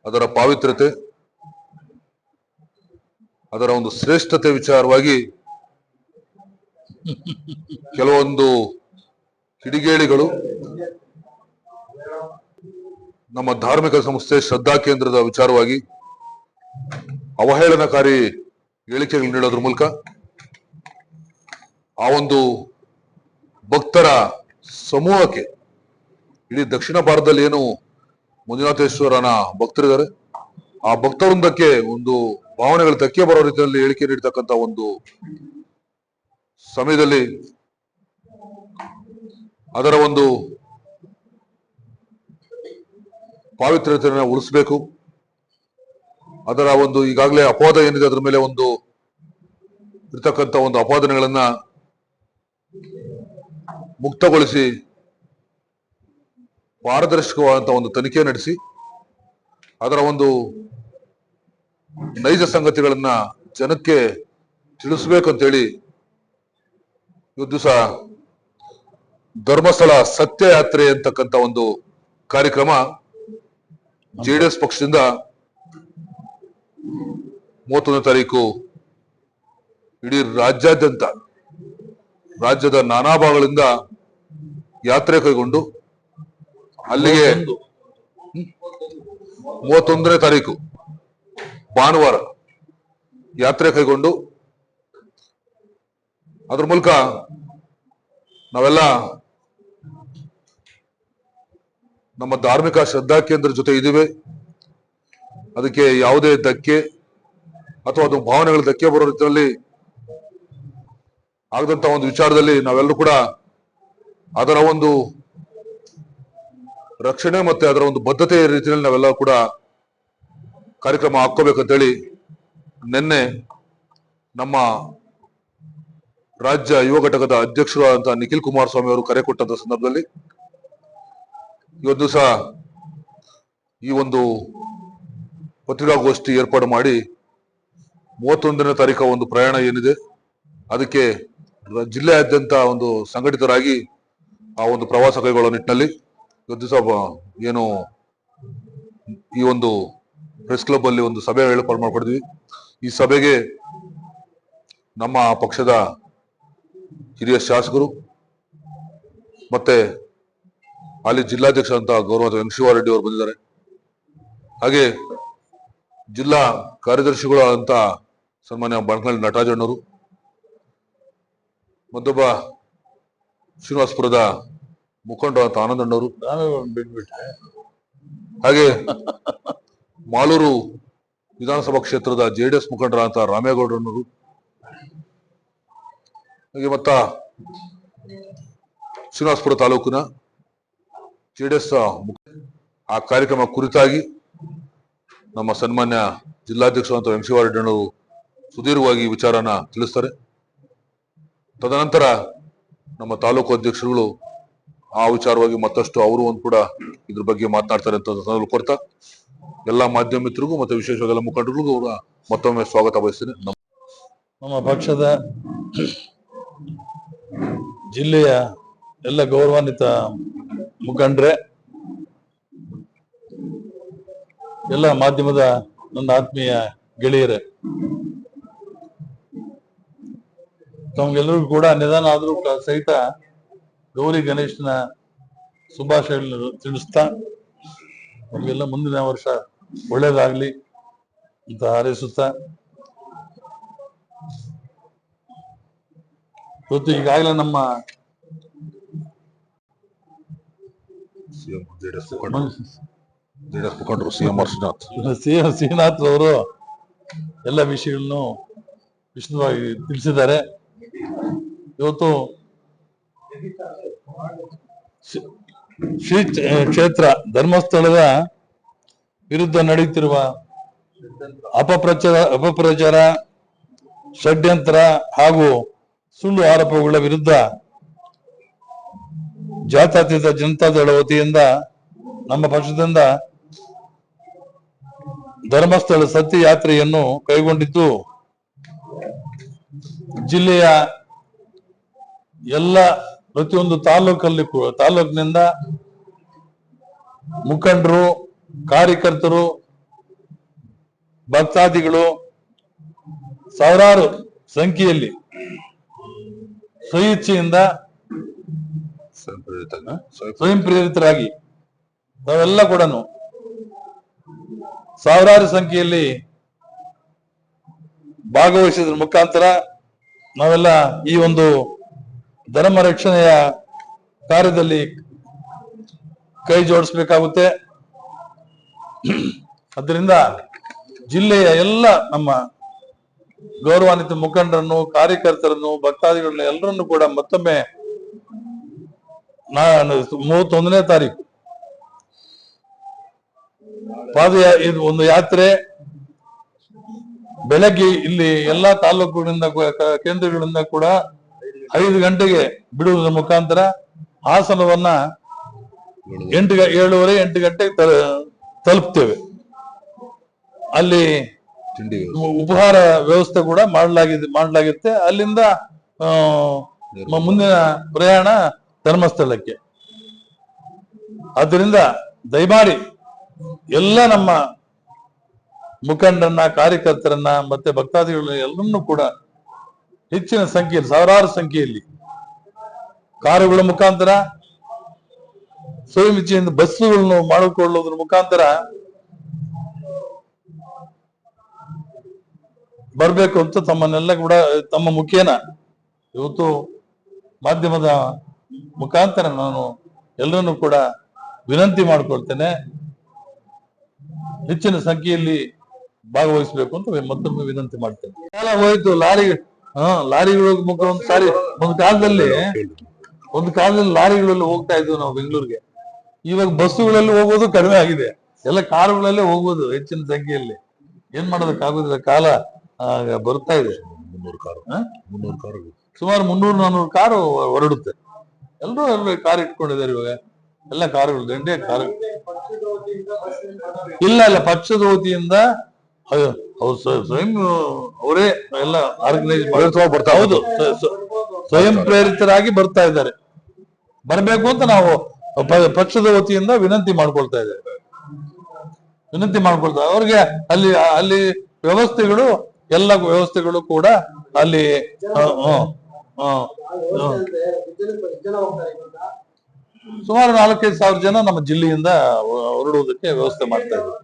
ಅದರ ಪಾವಿತ್ರ್ಯತೆ, ಅದರ ಒಂದು ಶ್ರೇಷ್ಠತೆ ವಿಚಾರವಾಗಿ ಕೆಲವೊಂದು ಕಿಡಿಗೇಡಿಗಳು ನಮ್ಮ ಧಾರ್ಮಿಕ ಸಂಸ್ಥೆ ಶ್ರದ್ಧಾ ಕೇಂದ್ರದ ವಿಚಾರವಾಗಿ ಅವಹೇಳನಕಾರಿ ಹೇಳಿಕೆಗಳು ನೀಡೋದ್ರ ಮೂಲಕ ಆ ಒಂದು ಭಕ್ತರ ಸಮೂಹಕ್ಕೆ, ಇಡೀ ದಕ್ಷಿಣ ಭಾರತದಲ್ಲಿ ಏನು ಮಂಜುನಾಥೇಶ್ವರನ ಭಕ್ತರಿದ್ದಾರೆ ಆ ಭಕ್ತವೃಂದಕ್ಕೆ ಒಂದು ಭಾವನೆಗಳು ಧಕ್ಕೆ ಬರೋ ರೀತಿಯಲ್ಲಿ ಹೇಳಿಕೆ ನೀಡತಕ್ಕಂತ ಒಂದು ಸಮಯದಲ್ಲಿ ಅದರ ಒಂದು ಪಾವಿತ್ರ್ಯತೆಯನ್ನು ಉಳಿಸಬೇಕು. ಅದರ ಒಂದು ಈಗಾಗಲೇ ಅಪವಾದ ಏನಿದೆ ಅದರ ಮೇಲೆ ಒಂದು ಇರ್ತಕ್ಕಂಥ ಒಂದು ಅಪಾದನೆಗಳನ್ನ ಮುಕ್ತಗೊಳಿಸಿ ಪಾರದರ್ಶಕವಾದಂತಹ ಒಂದು ತನಿಖೆ ನಡೆಸಿ ಅದರ ಒಂದು ನೈಜ ಸಂಗತಿಗಳನ್ನ ಜನಕ್ಕೆ ತಿಳಿಸ್ಬೇಕಂತೇಳಿ ಇವತ್ತು ದಿವಸ ಧರ್ಮಸ್ಥಳ ಸತ್ಯಯಾತ್ರೆ ಅಂತಕ್ಕಂಥ ಒಂದು ಕಾರ್ಯಕ್ರಮ ಜೆಡಿಎಸ್ ಪಕ್ಷದಿಂದ 31ನೇ ತಾರೀಕು ಇಡೀ ರಾಜ್ಯಾದ್ಯಂತ ರಾಜ್ಯದ ನಾನಾ ಭಾಗಗಳಿಂದ ಯಾತ್ರೆ ಕೈಗೊಂಡು ಅಲ್ಲಿಗೆ 31ನೇ ತಾರೀಕು ಭಾನುವಾರ ಯಾತ್ರೆ ಕೈಗೊಂಡು ಅದ್ರ ಮೂಲಕ ನಾವೆಲ್ಲ ನಮ್ಮ ಧಾರ್ಮಿಕ ಶ್ರದ್ಧಾ ಕೇಂದ್ರ ಜೊತೆ ಇದ್ದೀವಿ. ಅದಕ್ಕೆ ಯಾವುದೇ ಧಕ್ಕೆ ಅಥವಾ ಅದು ಭಾವನೆಗಳ ಧಕ್ಕೆ ಬರೋ ರೀತಿಯಲ್ಲಿ ಆಗದಂತ ಒಂದು ವಿಚಾರದಲ್ಲಿ ನಾವೆಲ್ಲರೂ ಕೂಡ ಅದರ ಒಂದು ರಕ್ಷಣೆ ಮತ್ತೆ ಅದರ ಒಂದು ಬದ್ಧತೆ ರೀತಿಯಲ್ಲಿ ನಾವೆಲ್ಲ ಕೂಡ ಕಾರ್ಯಕ್ರಮ ಹಾಕೋಬೇಕಂತೇಳಿ ನಿನ್ನೆ ನಮ್ಮ ರಾಜ್ಯ ಯುವ ಘಟಕದ ಅಧ್ಯಕ್ಷರಾದಂತಹ ನಿಖಿಲ್ ಕುಮಾರಸ್ವಾಮಿ ಅವರು ಕರೆ ಕೊಟ್ಟಂತ ಸಂದರ್ಭದಲ್ಲಿ ಇವತ್ತು ದಿವಸ ಈ ಒಂದು ಪತ್ರಿಕಾಗೋಷ್ಠಿ ಏರ್ಪಾಡು ಮಾಡಿ 31ನೇ ತಾರೀಕು ಒಂದು ಪ್ರಯಾಣ ಏನಿದೆ ಅದಕ್ಕೆ ಜಿಲ್ಲೆಯಾದ್ಯಂತ ಒಂದು ಸಂಘಟಿತರಾಗಿ ಆ ಒಂದು ಪ್ರವಾಸ ಕೈಗೊಳ್ಳೋ ನಿಟ್ಟಿನಲ್ಲಿ ಇವತ್ತು ದಿವಸ ಏನು ಈ ಒಂದು ಪ್ರೆಸ್ ಕ್ಲಬ್ ಅಲ್ಲಿ ಒಂದು ಸಭೆ ಏರ್ಪಾಡು ಮಾಡ್ಕೊಂಡಿದ್ವಿ. ಈ ಸಭೆಗೆ ನಮ್ಮ ಪಕ್ಷದ ಹಿರಿಯ ಶಾಸಕರು ಮತ್ತೆ ಅಲ್ಲಿ ಜಿಲ್ಲಾಧ್ಯಕ್ಷ ಅಂತ ಗೌರವ ವೆಂಕಟೇಶ್ವರ ಅವರು ಬಂದಿದ್ದಾರೆ. ಹಾಗೆ ಜಿಲ್ಲಾ ಕಾರ್ಯದರ್ಶಿಗಳು ಅಂತ ಸನ್ಮಾನ್ಯ ಬಣಕಲ್ ನಟರಾಜಣ್ಣವರು, ಮತ್ತೊಬ್ಬ ಶ್ರೀನಿವಾಸಪುರದ ಮುಖಂಡ ಅಂತ ಆನಂದಣ್ಣವರು, ಹಾಗೆ ಮಾಲೂರು ವಿಧಾನಸಭಾ ಕ್ಷೇತ್ರದ ಜೆಡಿಎಸ್ ಮುಖಂಡರ ಅಂತ ರಾಮೇಗೌಡರವರು, ಹಾಗೆ ಮತ್ತ ಶ್ರೀನಿವಾಸಪುರ ತಾಲೂಕಿನ ಜೆಡಿಎಸ್ ಆ ಕಾರ್ಯಕ್ರಮ ಕುರಿತಾಗಿ ನಮ್ಮ ಸನ್ಮಾನ್ಯ ಜಿಲ್ಲಾಧ್ಯಕ್ಷರು ಅಂತ ವೆಂಕಟೇಶ್ವರ ಸುದೀರ್ಘವಾಗಿ ವಿಚಾರನ ತಿಳಿಸ್ತಾರೆ. ತದನಂತರ ನಮ್ಮ ತಾಲೂಕು ಅಧ್ಯಕ್ಷರುಗಳು ಆ ವಿಚಾರವಾಗಿ ಮತ್ತಷ್ಟು ಅವರು ಒಂದು ಕೂಡ ಇದ್ರ ಬಗ್ಗೆ ಮಾತನಾಡ್ತಾರೆ ಅಂತ ಕೊಡ್ತಾ ಎಲ್ಲ ಮಾಧ್ಯಮ ಮಿತ್ರರಿಗೂ ಮತ್ತೆ ವಿಶೇಷವಾಗಿ ಎಲ್ಲ ಮುಖಂಡರಿಗೂ ಕೂಡ ಮತ್ತೊಮ್ಮೆ ಸ್ವಾಗತ ಬಯಸ್ತೇನೆ. ನಮ್ಮ ಪಕ್ಷದ ಜಿಲ್ಲೆಯ ಎಲ್ಲ ಗೌರವಾನ್ವಿತ ಮುಖಂಡರೇ, ಎಲ್ಲ ಮಾಧ್ಯಮದ ನನ್ನ ಆತ್ಮೀಯ ಗೆಳೆಯರೇ, ತಮಗೆಲ್ಲರಿಗೂ ಕೂಡ ನಿಧಾನ ಆದ್ರೂ ಸಹಿತ ಗೌರಿ ಗಣೇಶನ ಶುಭಾಶಯಗಳನ್ನು ತಿಳಿಸ್ತಾ ನಮಗೆಲ್ಲ ಮುಂದಿನ ವರ್ಷ ಒಳ್ಳೇದಾಗ್ಲಿ ಅಂತ ಹಾರೈಸುತ್ತಾ, ಇವತ್ತು ಈಗಾಗಲೇ ನಮ್ಮ ಮುಖಂಡರು ಸಿಎಂ ಶ್ರೀನಾಥ್ ಅವರು ಎಲ್ಲ ವಿಷಯಗಳನ್ನು ವಿಶದವಾಗಿ ತಿಳಿಸಿದ್ದಾರೆ. ಇವತ್ತು ಶ್ರೀ ಕ್ಷೇತ್ರ ಧರ್ಮಸ್ಥಳದ ವಿರುದ್ಧ ನಡೆಯುತ್ತಿರುವ ಅಪಪ್ರಚಾರ, ಷಡ್ಯಂತ್ರ ಹಾಗೂ ಸುಳ್ಳು ಆರೋಪಗಳ ವಿರುದ್ಧ ಜಾತ್ಯತೀತ ಜನತಾದಳ ವತಿಯಿಂದ ನಮ್ಮ ಪಕ್ಷದಿಂದ ಧರ್ಮಸ್ಥಳ ಸತ್ಯ ಯಾತ್ರೆಯನ್ನು ಕೈಗೊಂಡಿದ್ದು, ಜಿಲ್ಲೆಯ ಎಲ್ಲ ಪ್ರತಿಯೊಂದು ತಾಲೂಕಿನಿಂದ ಮುಖಂಡರು, ಕಾರ್ಯಕರ್ತರು, ಭಕ್ತಾದಿಗಳು ಸಾವಿರಾರು ಸಂಖ್ಯೆಯಲ್ಲಿ ಸ್ವಇಚ್ಛೆಯಿಂದ ಸ್ವಯಂ ಪ್ರೇರಿತ ಸ್ವಯಂ ಪ್ರೇರಿತರಾಗಿ ನಾವೆಲ್ಲ ಕೂಡ ಸಾವಿರಾರು ಸಂಖ್ಯೆಯಲ್ಲಿ ಭಾಗವಹಿಸಿದ್ರ ಮುಖಾಂತರ ನಾವೆಲ್ಲ ಈ ಒಂದು ಧರ್ಮ ರಕ್ಷಣೆಯ ಕಾರ್ಯದಲ್ಲಿ ಕೈ ಜೋಡಿಸ್ಬೇಕಾಗುತ್ತೆ. ಅದರಿಂದ ಜಿಲ್ಲೆಯ ಎಲ್ಲ ನಮ್ಮ ಗೌರವಾನ್ವಿತ ಮುಖಂಡರನ್ನು, ಕಾರ್ಯಕರ್ತರನ್ನು, ಭಕ್ತಾದಿಗಳನ್ನ ಎಲ್ಲರನ್ನು ಕೂಡ ಮತ್ತೊಮ್ಮೆ 31ನೇ ತಾರೀಕು ಇದು ಒಂದು ಯಾತ್ರೆ ಬೆಳಗ್ಗೆ ಇಲ್ಲಿ ಎಲ್ಲಾ ತಾಲೂಕುಗಳಿಂದ ಕೇಂದ್ರಗಳಿಂದ ಕೂಡ 5 ಗಂಟೆಗೆ ಬಿಡುವುದರ ಮುಖಾಂತರ ಹಾಸನವನ್ನ 7:30 8 ಗಂಟೆಗೆ ತಲುಪ್ತೇವೆ. ಅಲ್ಲಿ ತಿಂಡಿ ಉಪಹಾರ ವ್ಯವಸ್ಥೆ ಕೂಡ ಮಾಡಲಾಗಿರುತ್ತೆ. ಅಲ್ಲಿಂದ ಮುಂದಿನ ಪ್ರಯಾಣ ಧರ್ಮಸ್ಥಳಕ್ಕೆ. ಆದ್ದರಿಂದ ದಯಮಾಡಿ ಎಲ್ಲ ನಮ್ಮ ಮುಖಂಡರನ್ನ, ಕಾರ್ಯಕರ್ತರನ್ನ ಮತ್ತೆ ಭಕ್ತಾದಿಗಳನ್ನ ಎಲ್ಲರನ್ನೂ ಕೂಡ ಹೆಚ್ಚಿನ ಸಂಖ್ಯೆಯಲ್ಲಿ, ಸಾವಿರಾರು ಸಂಖ್ಯೆಯಲ್ಲಿ ಕಾರುಗಳ ಮುಖಾಂತರ, ಸ್ವಯಂ ಇಚ್ಛೆಯಿಂದ ಬಸ್ಸುಗಳನ್ನು ಮಾಡಿಕೊಳ್ಳುವುದರ ಮುಖಾಂತರ ಬರ್ಬೇಕು ಅಂತ ತಮ್ಮನ್ನೆಲ್ಲ ಕೂಡ ತಮ್ಮ ಮುಖೇನ ಇವತ್ತು ಮಾಧ್ಯಮದ ಮುಖಾಂತರ ನಾನು ಎಲ್ಲರನ್ನೂ ಕೂಡ ವಿನಂತಿ ಮಾಡ್ಕೊಳ್ತೇನೆ. ಹೆಚ್ಚಿನ ಸಂಖ್ಯೆಯಲ್ಲಿ ಭಾಗವಹಿಸಬೇಕು ಅಂತ ಮತ್ತೊಮ್ಮೆ ವಿನಂತಿ ಮಾಡ್ತೇನೆ. ಕಾಲ ಹೋಯ್ತು ಲಾರಿಗಳ ಮುಖ ಒಂದು ಕಾಲದಲ್ಲಿ ಲಾರಿಗಳಲ್ಲಿ ಹೋಗ್ತಾ ಇದ್ವಿ ನಾವು ಬೆಂಗಳೂರಿಗೆ. ಇವಾಗ ಬಸ್ಸುಗಳಲ್ಲಿ ಹೋಗೋದು ಕಡಿಮೆ ಆಗಿದೆ, ಎಲ್ಲ ಕಾರುಗಳಲ್ಲೇ ಹೋಗೋದು ಹೆಚ್ಚಿನ ಸಂಖ್ಯೆಯಲ್ಲಿ. ಏನ್ ಮಾಡೋದಕ್ಕಾಗೋದಿಲ್ಲ, ಕಾಲ ಬರ್ತಾ ಇದೆ. 300 ಕಾರು ಸುಮಾರು 300-400 ಕಾರು ಹೊರಡುತ್ತೆ. ಎಲ್ಲರೂ ಕಾರ್ ಇಟ್ಕೊಂಡಿದ್ದಾರೆ ಇವಾಗ, ಎಲ್ಲ ಕಾರುಗಳು, ದಂಡೆ ಕಾರು. ಇಲ್ಲ ಪಕ್ಷದ ವತಿಯಿಂದ ಅವ್ರು ಸ್ವಯಂ ಅವರೇ ಎಲ್ಲ ಆರ್ಗನೈಸ್ ಬರ್ತಾ ಹೌದು, ಸ್ವಯಂ ಪ್ರೇರಿತರಾಗಿ ಬರ್ತಾ ಇದ್ದಾರೆ. ಬರ್ಬೇಕು ಅಂತ ನಾವು ಪಕ್ಷದ ವತಿಯಿಂದ ವಿನಂತಿ ಮಾಡ್ಕೊಳ್ತಾ ಅವ್ರಿಗೆ ಅಲ್ಲಿ ವ್ಯವಸ್ಥೆಗಳು, ಎಲ್ಲ ವ್ಯವಸ್ಥೆಗಳು ಕೂಡ ಅಲ್ಲಿ ಸುಮಾರು 4-5 ಸಾವಿರ ಜನ ನಮ್ಮ ಜಿಲ್ಲೆಯಿಂದ ಹೊರಡುವುದಕ್ಕೆ ವ್ಯವಸ್ಥೆ ಮಾಡ್ತಾ ಇದ್ದಾರೆ.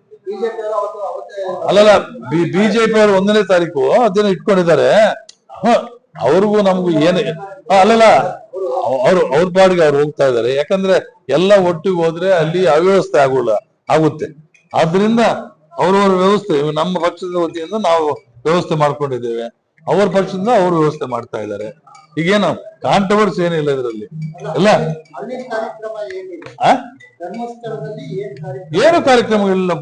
ಅಲ್ಲಲ್ಲ, ಬಿಜೆಪಿ ಅವರು 1ನೇ ತಾರೀಕು ಅದನ್ನ ಇಟ್ಕೊಂಡಿದ್ದಾರೆ. ಅವ್ರಿಗೂ ನಮಗೂ ಅಲ್ಲಲ್ಲ, ಅವ್ರ ಪಾಡಿಗೆ ಅವ್ರು ಹೋಗ್ತಾ ಇದ್ದಾರೆ. ಯಾಕಂದ್ರೆ ಎಲ್ಲ ಒಟ್ಟಿಗೆ ಹೋದ್ರೆ ಅಲ್ಲಿ ಅವ್ಯವಸ್ಥೆ ಆಗುತ್ತೆ. ಆದ್ರಿಂದ ಅವ್ರವ್ರ ವ್ಯವಸ್ಥೆ, ನಮ್ಮ ಪಕ್ಷದ ವತಿಯಿಂದ ನಾವು ವ್ಯವಸ್ಥೆ ಮಾಡ್ಕೊಂಡಿದ್ದೇವೆ, ಅವ್ರ ಪಕ್ಷದಿಂದ ಅವ್ರು ವ್ಯವಸ್ಥೆ ಮಾಡ್ತಾ ಇದ್ದಾರೆ. ಈಗೇನು ಕಾಂಟ್ರವರ್ಸಿ ಏನಿಲ್ಲ ಇದರಲ್ಲಿ. ಎಲ್ಲ ಏನು ಕಾರ್ಯಕ್ರಮಗಳಿಲ್ಲ.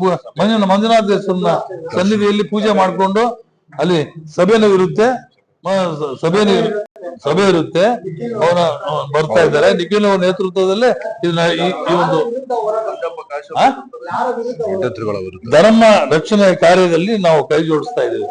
ಮಂಜುನಾಥೇಶ್ವರನ ಸನ್ನಿಧಿಯಲ್ಲಿ ಪೂಜೆ ಮಾಡ್ಕೊಂಡು ಅಲ್ಲಿ ಸಭೆನೂ ಇರುತ್ತೆ, ಸಭೆ ಇರುತ್ತೆ. ಅವರ ಬರ್ತಾ ಇದ್ದಾರೆ. ನಿಖಿಲ್ ಅವರ ನೇತೃತ್ವದಲ್ಲೇ ಈ ಒಂದು ಧರ್ಮ ರಕ್ಷಣೆ ಕಾರ್ಯದಲ್ಲಿ ನಾವು ಕೈ ಜೋಡಿಸ್ತಾ ಇದ್ದೇವೆ.